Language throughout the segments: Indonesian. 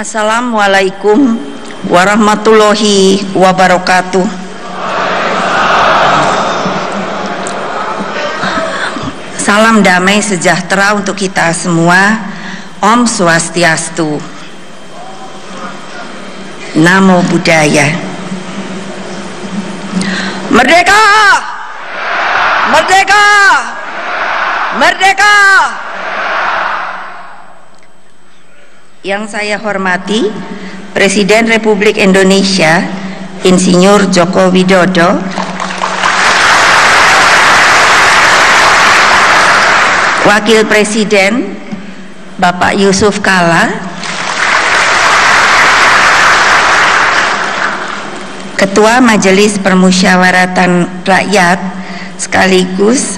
Assalamualaikum warahmatullahi wabarakatuh. Salam damai sejahtera untuk kita semua. Om Swastiastu. Namo Buddhaya. Merdeka! Merdeka! Merdeka! Yang saya hormati Presiden Republik Indonesia Insinyur Joko Widodo, Wakil Presiden Bapak Yusuf Kala, Ketua Majelis Permusyawaratan Rakyat sekaligus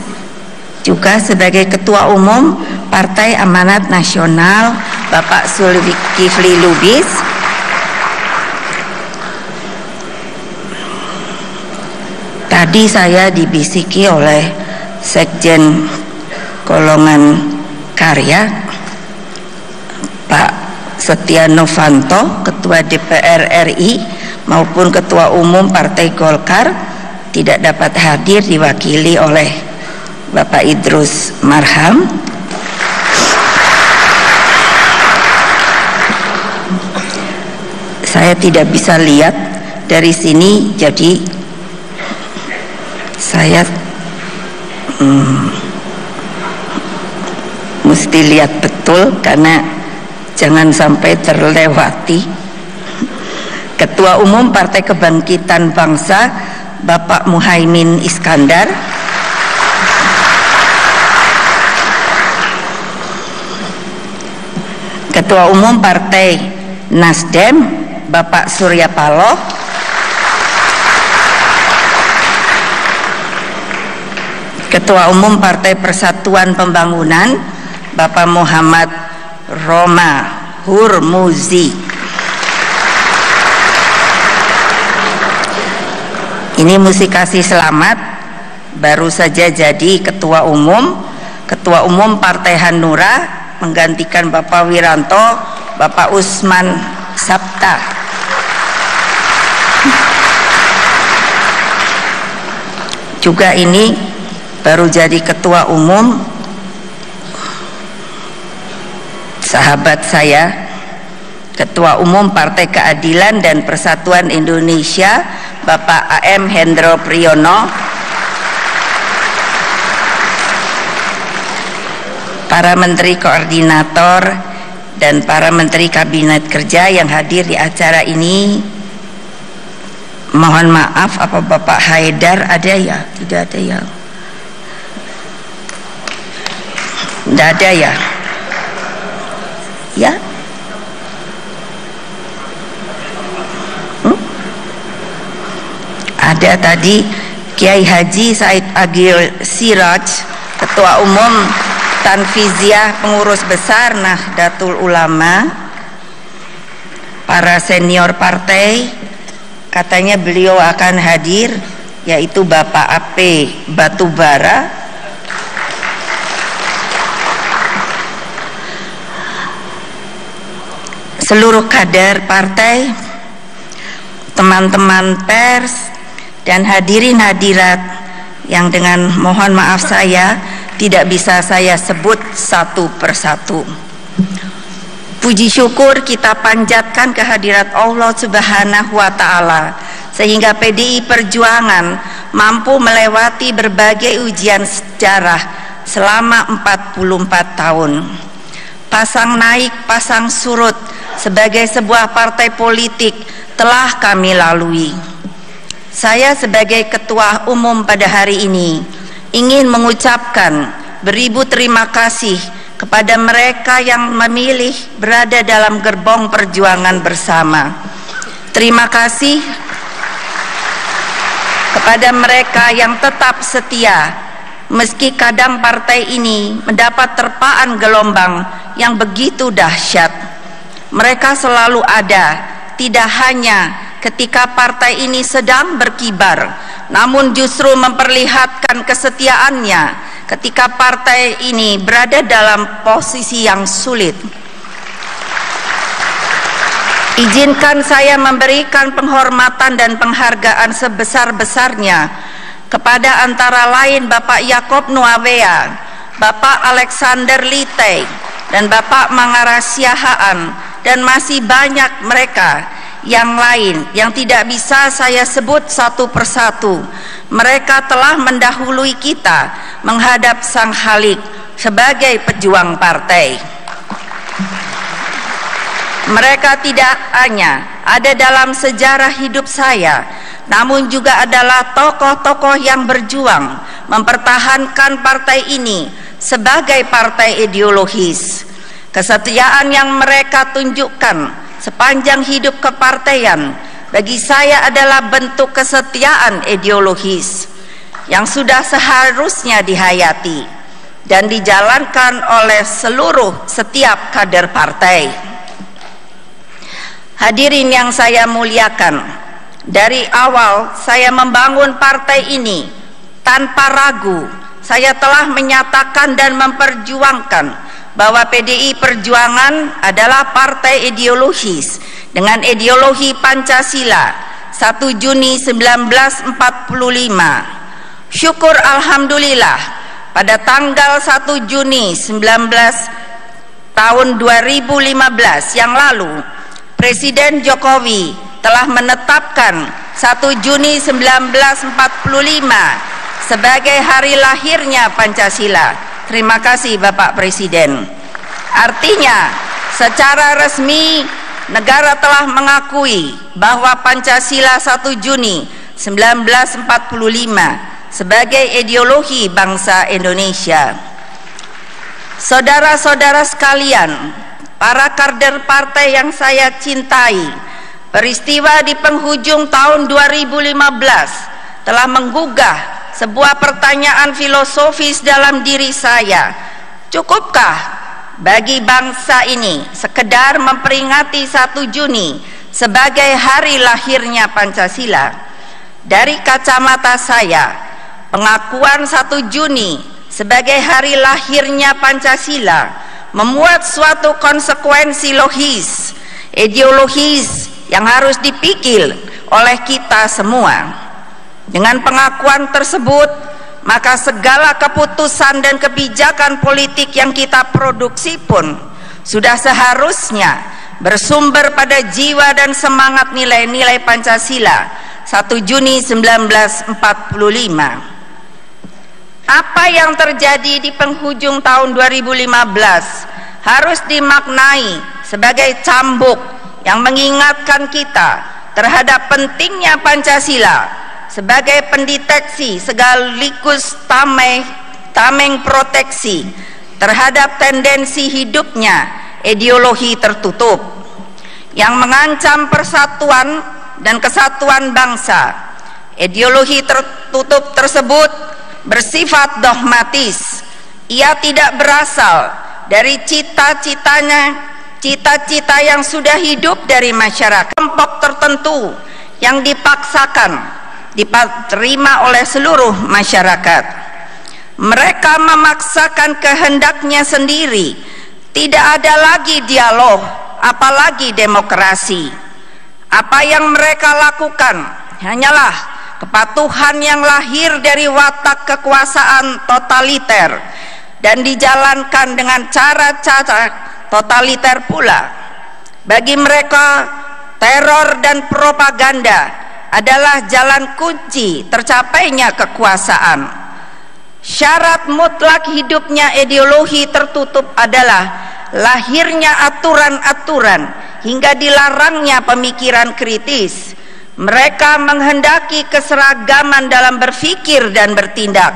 juga sebagai Ketua Umum Partai Amanat Nasional Bapak Zulkifli Lubis, tadi saya dibisiki oleh Sekjen Golongan Karya Pak Setia Novanto, Ketua DPR RI maupun Ketua Umum Partai Golkar tidak dapat hadir, diwakili oleh Bapak Idrus Marham. Saya tidak bisa lihat dari sini, jadi saya mesti lihat betul karena jangan sampai terlewati. Ketua Umum Partai Kebangkitan Bangsa Bapak Muhaimin Iskandar, Ketua Umum Partai Nasdem Bapak Surya Paloh, Ketua Umum Partai Persatuan Pembangunan Bapak Muhammad Roma Hurmuzi. Ini mesti kasih selamat, baru saja jadi Ketua Umum Partai Hanura menggantikan Bapak Wiranto, Bapak Usman Sabta. Juga ini baru jadi Ketua Umum sahabat saya, Ketua Umum Partai Keadilan dan Persatuan Indonesia Bapak AM Hendro Priyono, para Menteri Koordinator dan para Menteri Kabinet Kerja yang hadir di acara ini. Mohon maaf, apa Bapak Haidar ada ya? Tidak ada ya? Tidak ada ya? Ya? Ada tadi Kiai Haji Said Agil Siraj, Ketua Umum Tanfiziah Pengurus Besar Nahdlatul Ulama, para senior partai. Katanya beliau akan hadir, yaitu Bapak AP Batubara, seluruh kader partai, teman-teman pers, dan hadirin hadirat yang dengan mohon maaf saya tidak bisa saya sebut satu persatu. Puji syukur kita panjatkan kehadirat Allah Subhanahu wa Ta'ala sehingga PDI Perjuangan mampu melewati berbagai ujian sejarah selama 44 tahun. Pasang naik, pasang surut sebagai sebuah partai politik telah kami lalui. Saya sebagai Ketua Umum pada hari ini ingin mengucapkan beribu terima kasih kepada mereka yang memilih berada dalam gerbong perjuangan bersama. Terima kasih kepada mereka yang tetap setia meski kadang partai ini mendapat terpaan gelombang yang begitu dahsyat. Mereka selalu ada, tidak hanya ketika partai ini sedang berkibar, namun justru memperlihatkan kesetiaannya ketika partai ini berada dalam posisi yang sulit. Izinkan saya memberikan penghormatan dan penghargaan sebesar-besarnya kepada antara lain Bapak Yaakob Nuawea, Bapak Alexander Litai, dan Bapak Mangara Siahaan, dan masih banyak mereka yang lain yang tidak bisa saya sebut satu persatu. Mereka telah mendahului kita menghadap Sang Khalik sebagai pejuang partai. Mereka tidak hanya ada dalam sejarah hidup saya, namun juga adalah tokoh-tokoh yang berjuang mempertahankan partai ini sebagai partai ideologis. Kesetiaan yang mereka tunjukkan sepanjang hidup kepartaian bagi saya adalah bentuk kesetiaan ideologis yang sudah seharusnya dihayati dan dijalankan oleh setiap kader partai. Hadirin yang saya muliakan, dari awal saya membangun partai ini tanpa ragu. Saya telah menyatakan dan memperjuangkan bahwa PDI Perjuangan adalah partai ideologis dengan ideologi Pancasila 1 Juni 1945. Syukur alhamdulillah pada tanggal 1 Juni tahun 2015 yang lalu, Presiden Jokowi telah menetapkan 1 Juni 1945 sebagai hari lahirnya Pancasila. Terima kasih Bapak Presiden. Artinya, secara resmi negara telah mengakui bahwa Pancasila 1 Juni 1945 sebagai ideologi bangsa Indonesia. Saudara-saudara sekalian, para kader partai yang saya cintai, peristiwa di penghujung tahun 2015 telah menggugah sebuah pertanyaan filosofis dalam diri saya. Cukupkah bagi bangsa ini sekedar memperingati 1 Juni sebagai hari lahirnya Pancasila? Dari kacamata saya, pengakuan 1 Juni sebagai hari lahirnya Pancasila memuat suatu konsekuensi logis, ideologis yang harus dipikir oleh kita semua. Dengan pengakuan tersebut, maka segala keputusan dan kebijakan politik yang kita produksi pun sudah seharusnya bersumber pada jiwa dan semangat nilai-nilai Pancasila 1 Juni 1945. Apa yang terjadi di penghujung tahun 2015 harus dimaknai sebagai cambuk yang mengingatkan kita terhadap pentingnya Pancasila sebagai pendeteksi sekaligus tameng proteksi terhadap tendensi hidupnya ideologi tertutup yang mengancam persatuan dan kesatuan bangsa. Ideologi tertutup tersebut bersifat dogmatis. Ia tidak berasal dari cita-cita yang sudah hidup dari masyarakat, kelompok tertentu yang diterima oleh seluruh masyarakat. Mereka memaksakan kehendaknya sendiri. Tidak ada lagi dialog, apalagi demokrasi. Apa yang mereka lakukan hanyalah kepatuhan yang lahir dari watak kekuasaan totaliter dan dijalankan dengan cara-cara totaliter pula. Bagi mereka, teror dan propaganda adalah jalan kunci tercapainya kekuasaan. Syarat mutlak hidupnya ideologi tertutup adalah lahirnya aturan-aturan hingga dilarangnya pemikiran kritis. Mereka menghendaki keseragaman dalam berpikir dan bertindak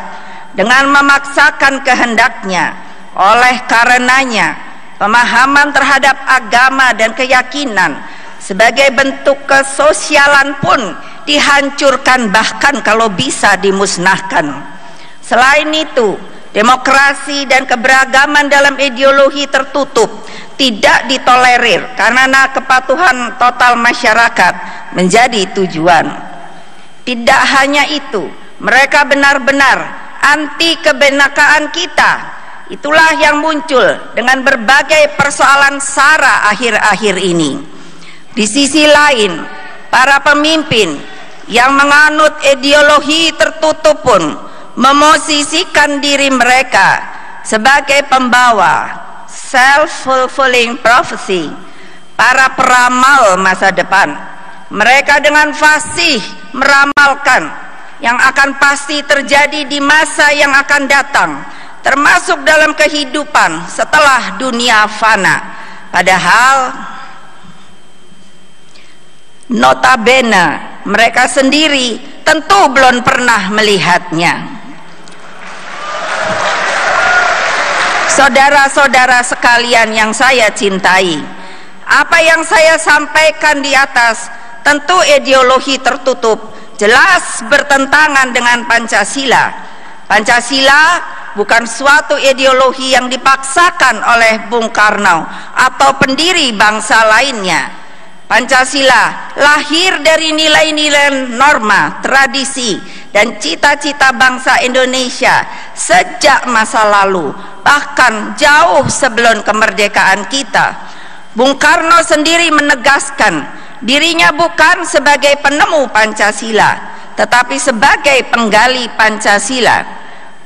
dengan memaksakan kehendaknya. Oleh karenanya, pemahaman terhadap agama dan keyakinan sebagai bentuk kesosialan pun dihancurkan, bahkan kalau bisa dimusnahkan. Selain itu, demokrasi dan keberagaman dalam ideologi tertutup tidak ditolerir karena kepatuhan total masyarakat menjadi tujuan. Tidak hanya itu, mereka benar-benar anti kebenekaan kita. Itulah yang muncul dengan berbagai persoalan SARA akhir-akhir ini. Di sisi lain, para pemimpin yang menganut ideologi tertutup pun memosisikan diri mereka sebagai pembawa self-fulfilling prophecy, para peramal masa depan. Mereka dengan fasih meramalkan yang akan pasti terjadi di masa yang akan datang, termasuk dalam kehidupan setelah dunia fana. Padahal notabene mereka sendiri tentu belum pernah melihatnya. Saudara-saudara sekalian yang saya cintai, apa yang saya sampaikan di atas tentu ideologi tertutup, jelas bertentangan dengan Pancasila. Pancasila bukan suatu ideologi yang dipaksakan oleh Bung Karno atau pendiri bangsa lainnya. Pancasila lahir dari nilai-nilai, norma, tradisi, dan cita-cita bangsa Indonesia sejak masa lalu, bahkan jauh sebelum kemerdekaan kita. Bung Karno sendiri menegaskan dirinya bukan sebagai penemu Pancasila, tetapi sebagai penggali Pancasila.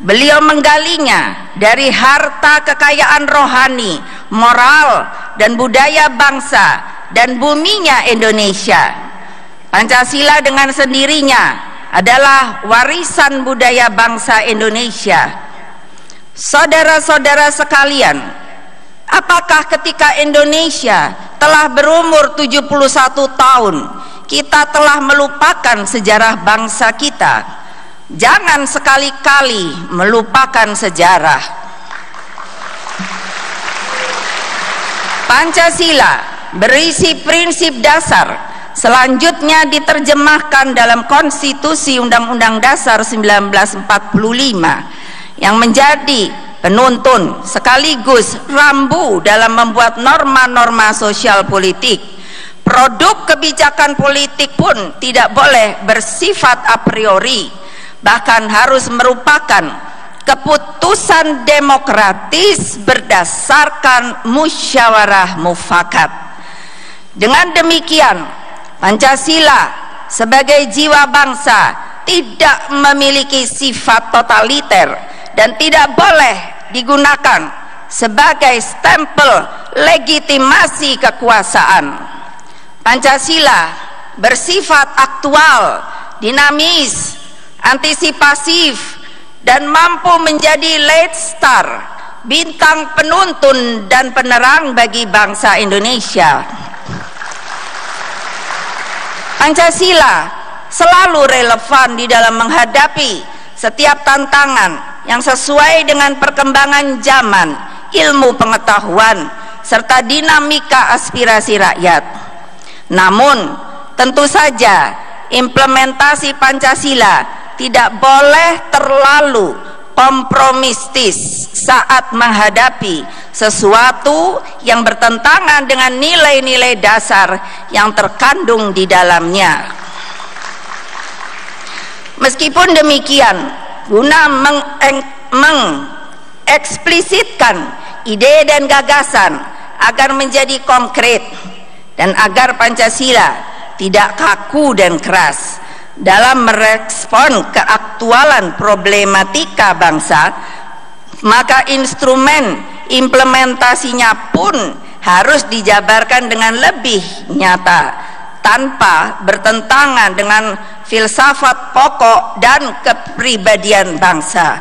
Beliau menggalinya dari harta kekayaan rohani, moral, dan budaya bangsa dan buminya Indonesia. Pancasila dengan sendirinya adalah warisan budaya bangsa Indonesia. Saudara-saudara sekalian, apakah ketika Indonesia telah berumur 71 tahun, kita telah melupakan sejarah bangsa kita? Jangan sekali-kali melupakan sejarah. Pancasila berisi prinsip dasar, selanjutnya diterjemahkan dalam Konstitusi Undang-Undang Dasar 1945 yang menjadi penuntun sekaligus rambu dalam membuat norma-norma sosial politik. Produk kebijakan politik pun tidak boleh bersifat a priori, bahkan harus merupakan keputusan demokratis berdasarkan musyawarah mufakat. Dengan demikian, Pancasila sebagai jiwa bangsa tidak memiliki sifat totaliter dan tidak boleh digunakan sebagai stempel legitimasi kekuasaan. Pancasila bersifat aktual, dinamis, antisipatif, dan mampu menjadi light star, bintang penuntun dan penerang bagi bangsa Indonesia. Pancasila selalu relevan di dalam menghadapi setiap tantangan yang sesuai dengan perkembangan zaman, ilmu pengetahuan, serta dinamika aspirasi rakyat. Namun, tentu saja implementasi Pancasila tidak boleh terlalu kompromistis saat menghadapi sesuatu yang bertentangan dengan nilai-nilai dasar yang terkandung di dalamnya. Meskipun demikian, guna mengeksplisitkan ide dan gagasan agar menjadi konkret dan agar Pancasila tidak kaku dan keras dalam merespon keaktualan problematika bangsa, maka instrumen implementasinya pun harus dijabarkan dengan lebih nyata, tanpa bertentangan dengan filsafat pokok dan kepribadian bangsa.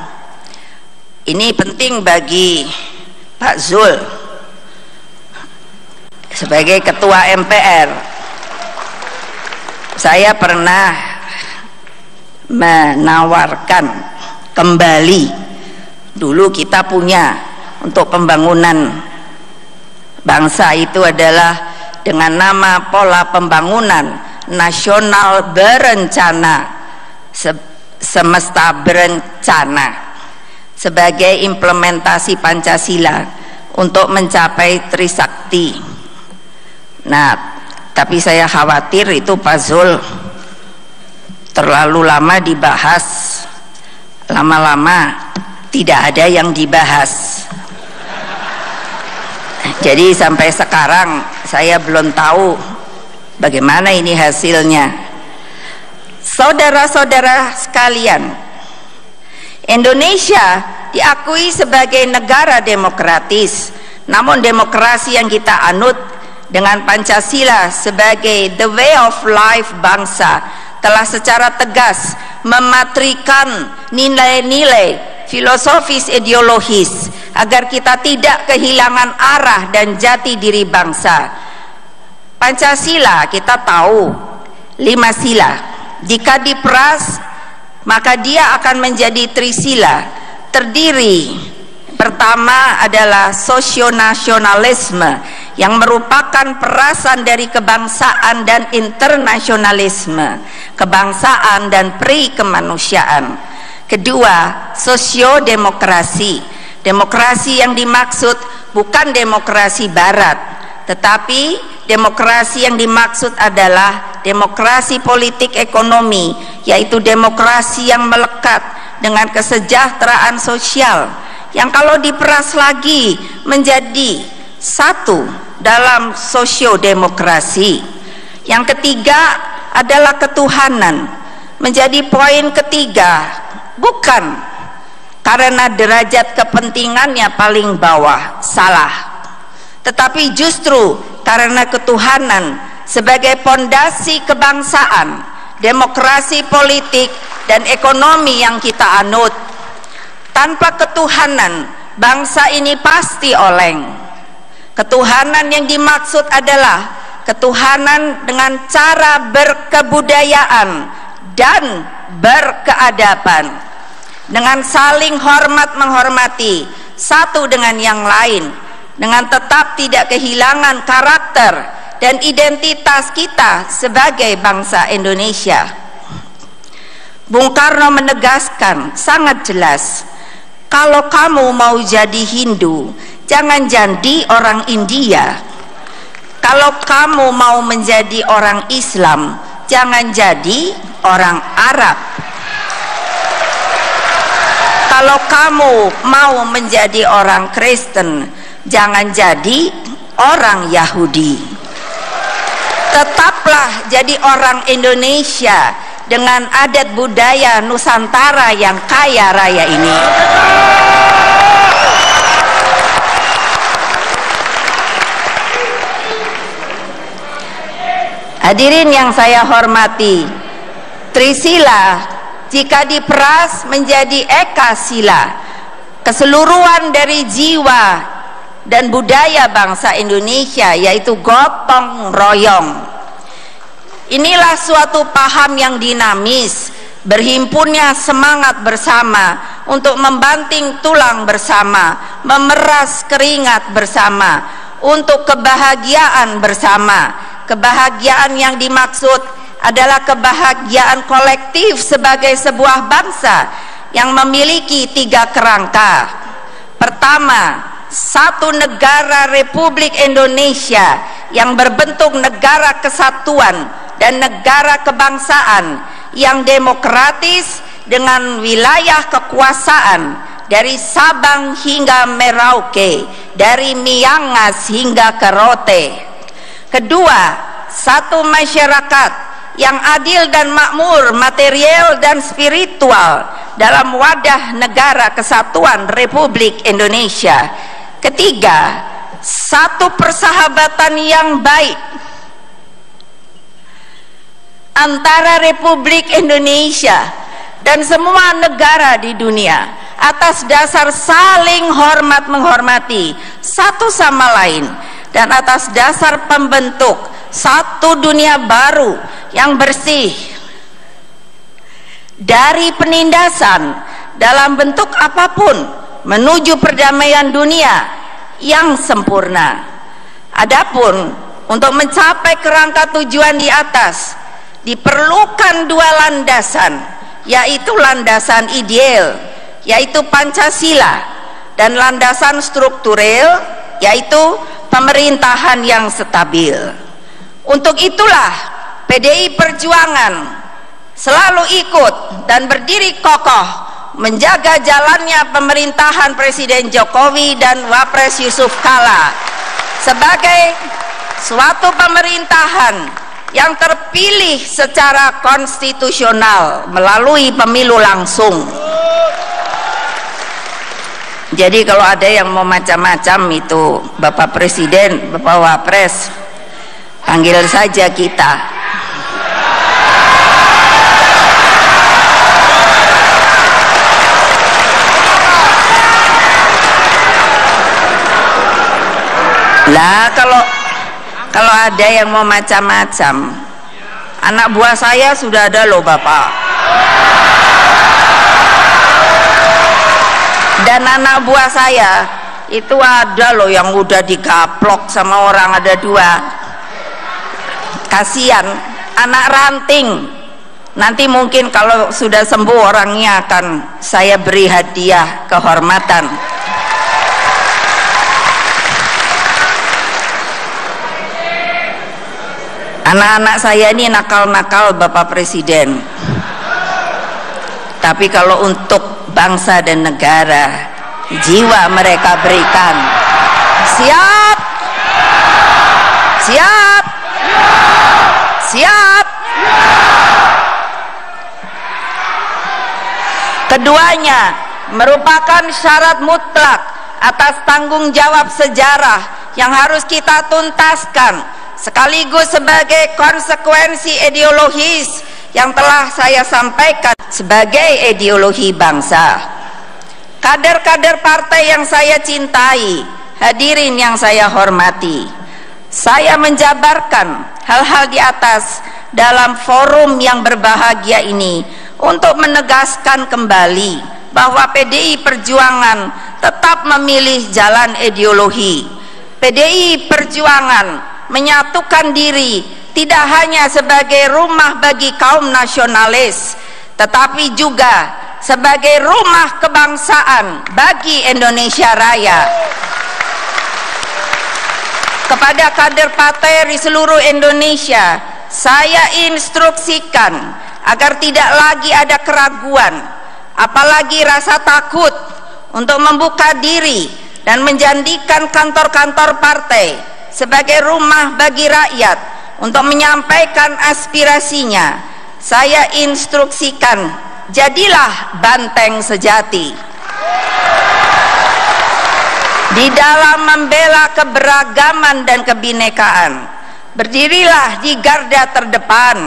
Ini penting bagi Pak Zul sebagai Ketua MPR. Saya pernah menawarkan kembali, dulu kita punya untuk pembangunan bangsa itu adalah dengan nama pola pembangunan nasional berencana, semesta berencana, sebagai implementasi Pancasila untuk mencapai Trisakti. Nah, tapi saya khawatir itu Pak Zul terlalu lama dibahas, lama-lama tidak ada yang dibahas. Jadi sampai sekarang saya belum tahu Bagaimana ini hasilnya? Saudara-saudara sekalian, Indonesia diakui sebagai negara demokratis, namun demokrasi yang kita anut dengan Pancasila sebagai the way of life bangsa telah secara tegas mematrikan nilai-nilai filosofis ideologis agar kita tidak kehilangan arah dan jati diri bangsa. Pancasila kita tahu 5 sila. Jika diperas maka dia akan menjadi trisila. Terdiri pertama adalah sosionasionalisme yang merupakan perasan dari kebangsaan dan internasionalisme, kebangsaan dan pri-kemanusiaan. Kedua, sosiodemokrasi. Demokrasi yang dimaksud bukan demokrasi barat, tetapi demokrasi yang dimaksud adalah demokrasi politik ekonomi, yaitu demokrasi yang melekat dengan kesejahteraan sosial, yang kalau diperas lagi menjadi satu dalam sosiodemokrasi. Yang ketiga adalah ketuhanan, menjadi poin ketiga, bukan karena derajat kepentingannya paling bawah, salah, tetapi justru karena ketuhanan sebagai pondasi kebangsaan, demokrasi politik dan ekonomi yang kita anut. Tanpa ketuhanan, bangsa ini pasti oleng. Ketuhanan yang dimaksud adalah ketuhanan dengan cara berkebudayaan dan berkeadaban, dengan saling hormat menghormati satu dengan yang lain, dengan tetap tidak kehilangan karakter dan identitas kita sebagai bangsa Indonesia. Bung Karno menegaskan sangat jelas, kalau kamu mau jadi Hindu, jangan jadi orang India. Kalau kamu mau menjadi orang Islam, jangan jadi orang Arab. Kalau kamu mau menjadi orang Kristen, jangan jadi orang Yahudi. Tetaplah jadi orang Indonesia dengan adat budaya Nusantara yang kaya raya ini. Hadirin yang saya hormati, Trisila jika diperas menjadi Eka Sila, keseluruhan dari jiwa dan budaya bangsa Indonesia, yaitu gotong royong. Inilah suatu paham yang dinamis, berhimpunnya semangat bersama untuk membanting tulang bersama, memeras keringat bersama untuk kebahagiaan bersama. Kebahagiaan yang dimaksud adalah kebahagiaan kolektif sebagai sebuah bangsa yang memiliki 3 kerangka. Pertama, satu negara Republik Indonesia yang berbentuk negara kesatuan dan negara kebangsaan yang demokratis dengan wilayah kekuasaan dari Sabang hingga Merauke, dari Miangas hingga ke Rote. Kedua, satu masyarakat yang adil dan makmur material dan spiritual dalam wadah negara kesatuan Republik Indonesia. Ketiga, satu persahabatan yang baik antara Republik Indonesia dan semua negara di dunia atas dasar saling hormat menghormati satu sama lain dan atas dasar pembentuk satu dunia baru yang bersih dari penindasan dalam bentuk apapun menuju perdamaian dunia yang sempurna. Adapun untuk mencapai kerangka tujuan di atas diperlukan 2 landasan, yaitu landasan ideal, yaitu Pancasila, dan landasan struktural, yaitu pemerintahan yang stabil. Untuk itulah PDI Perjuangan selalu ikut dan berdiri kokoh menjaga jalannya pemerintahan Presiden Jokowi dan Wapres Yusuf Kala sebagai suatu pemerintahan yang terpilih secara konstitusional melalui pemilu langsung. Jadi kalau ada yang mau macam-macam itu Bapak Presiden, Bapak Wapres, panggil saja kita. Lah kalau ada yang mau macam-macam, anak buah saya sudah ada loh Bapak. Dan anak buah saya itu ada loh yang udah digaplok sama orang, ada 2. Kasihan, anak ranting. Nanti mungkin kalau sudah sembuh orangnya akan saya beri hadiah kehormatan. Anak-anak saya ini nakal-nakal Bapak Presiden, tapi kalau untuk bangsa dan negara, jiwa mereka berikan. Siap? Siap? Siap? Keduanya merupakan syarat mutlak atas tanggung jawab sejarah yang harus kita tuntaskan, sekaligus sebagai konsekuensi ideologis yang telah saya sampaikan sebagai ideologi bangsa. Kader-kader partai yang saya cintai, hadirin yang saya hormati, saya menjabarkan hal-hal di atas dalam forum yang berbahagia ini untuk menegaskan kembali bahwa PDI Perjuangan tetap memilih jalan ideologi. PDI Perjuangan menyatukan diri tidak hanya sebagai rumah bagi kaum nasionalis, tetapi juga sebagai rumah kebangsaan bagi Indonesia Raya. Kepada kader partai di seluruh Indonesia, saya instruksikan agar tidak lagi ada keraguan, apalagi rasa takut untuk membuka diri dan menjadikan kantor-kantor partai sebagai rumah bagi rakyat untuk menyampaikan aspirasinya. Saya instruksikan, jadilah banteng sejati di dalam membela keberagaman dan kebinekaan. Berdirilah di garda terdepan,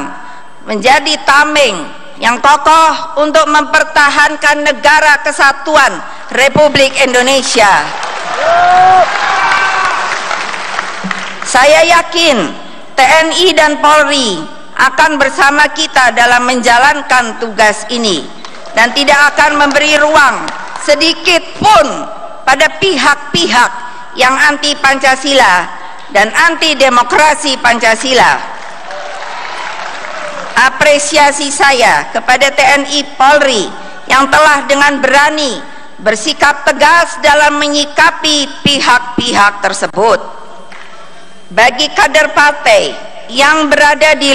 menjadi tameng yang kokoh untuk mempertahankan negara kesatuan Republik Indonesia. Saya yakin TNI dan Polri akan bersama kita dalam menjalankan tugas ini dan tidak akan memberi ruang sedikit pun pada pihak-pihak yang anti Pancasila dan anti demokrasi Pancasila. Apresiasi saya kepada TNI Polri yang telah dengan berani bersikap tegas dalam menyikapi pihak-pihak tersebut. Bagi kader partai yang berada di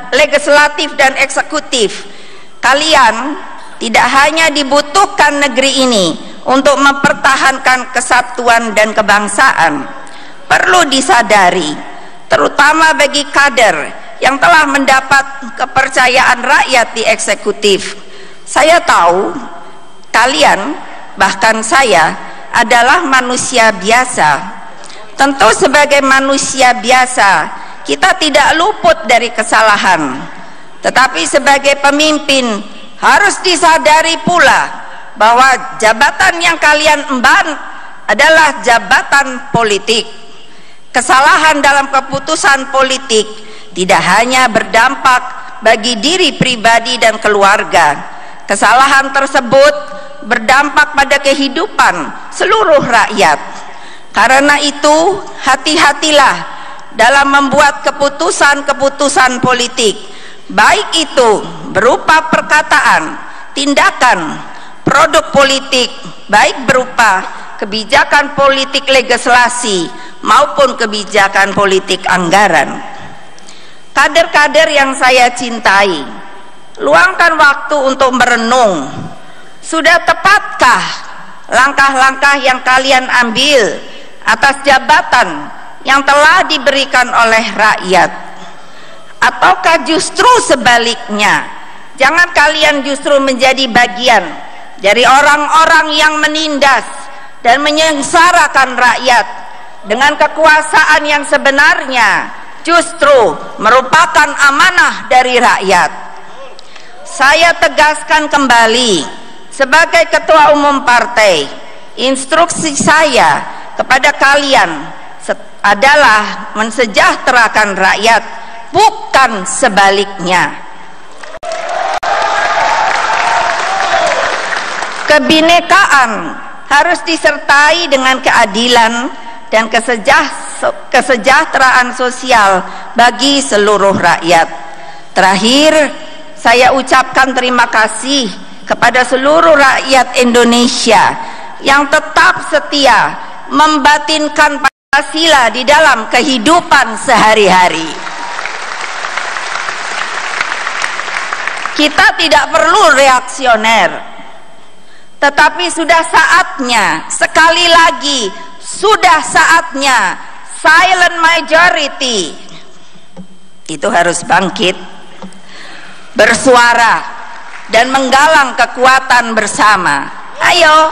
legislatif dan eksekutif, kalian tidak hanya dibutuhkan negeri ini untuk mempertahankan kesatuan dan kebangsaan. Perlu disadari, terutama bagi kader yang telah mendapat kepercayaan rakyat di eksekutif. Saya tahu kalian, bahkan saya, adalah manusia biasa. Tentu sebagai manusia biasa kita tidak luput dari kesalahan, tetapi sebagai pemimpin harus disadari pula bahwa jabatan yang kalian emban adalah jabatan politik. Kesalahan dalam keputusan politik tidak hanya berdampak bagi diri pribadi dan keluarga. Kesalahan tersebut berdampak pada kehidupan seluruh rakyat. Karena itu, hati-hatilah dalam membuat keputusan-keputusan politik, baik itu berupa perkataan, tindakan, produk politik, baik berupa kebijakan politik legislasi maupun kebijakan politik anggaran. Kader-kader yang saya cintai, luangkan waktu untuk merenung. Sudah tepatkah langkah-langkah yang kalian ambil atas jabatan yang telah diberikan oleh rakyat? Ataukah justru sebaliknya, jangan kalian justru menjadi bagian dari orang-orang yang menindas dan menyengsarakan rakyat dengan kekuasaan yang sebenarnya justru merupakan amanah dari rakyat. Saya tegaskan kembali sebagai Ketua Umum Partai, instruksi saya kepada kalian adalah mensejahterakan rakyat, bukan sebaliknya. Kebinekaan harus disertai dengan keadilan dan kesejahteraan sosial bagi seluruh rakyat. Terakhir, saya ucapkan terima kasih kepada seluruh rakyat Indonesia yang tetap setia membatinkan Pancasila di dalam kehidupan sehari-hari. Kita tidak perlu reaksioner, tetapi sudah saatnya, sekali lagi, sudah saatnya silent majority itu harus bangkit, bersuara dan menggalang kekuatan bersama. Ayo,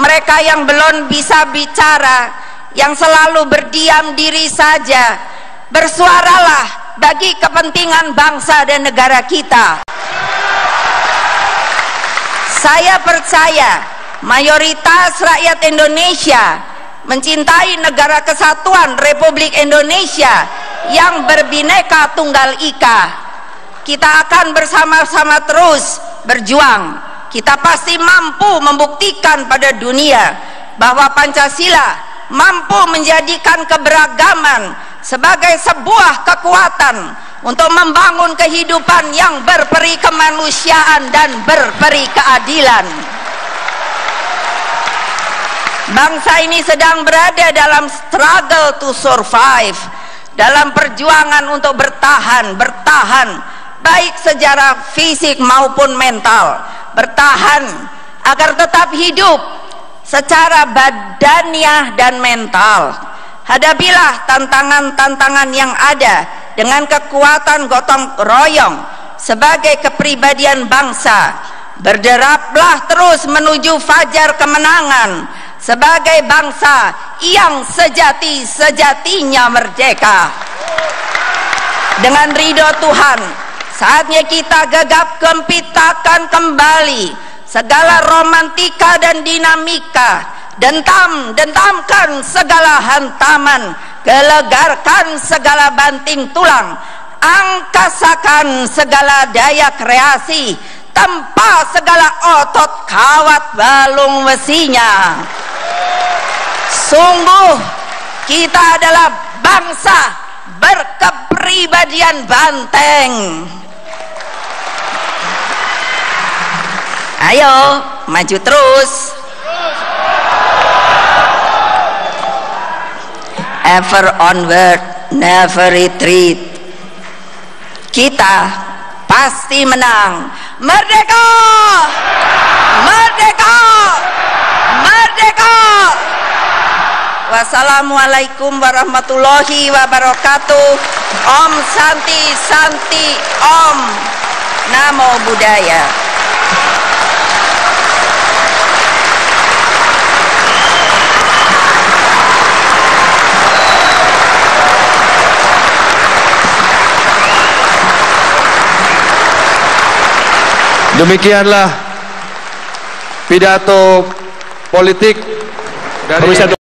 mereka yang belum bisa bicara, yang selalu berdiam diri saja, bersuaralah bagi kepentingan bangsa dan negara kita. Saya percaya mayoritas rakyat Indonesia mencintai negara kesatuan Republik Indonesia yang berbineka tunggal ika. Kita akan bersama-sama terus berjuang. Kita pasti mampu membuktikan pada dunia bahwa Pancasila mampu menjadikan keberagaman sebagai sebuah kekuatan untuk membangun kehidupan yang berperi kemanusiaan dan berperi keadilan. Bangsa ini sedang berada dalam struggle to survive, dalam perjuangan untuk bertahan, baik secara fisik maupun mental, bertahan agar tetap hidup secara badaniah dan mental. Hadapilah tantangan-tantangan yang ada dengan kekuatan gotong royong sebagai kepribadian bangsa. Berderaplah terus menuju fajar kemenangan sebagai bangsa yang sejati-sejatinya merdeka. Dengan ridho Tuhan, saatnya kita gegap gempitakan kembali segala romantika dan dinamika, dentamkan segala hantaman, gelegarkan segala banting tulang, angkasakan segala daya kreasi, tempa segala otot kawat balung besinya. Sungguh kita adalah bangsa berkepribadian banteng. Ayo maju terus. Ever onward, never retreat. Kita pasti menang. Merdeka! Merdeka! Merdeka! Wassalamualaikum warahmatullahi wabarakatuh. Om Santi Santi Om. Namo Buddhaya. Demikianlah pidato politik dari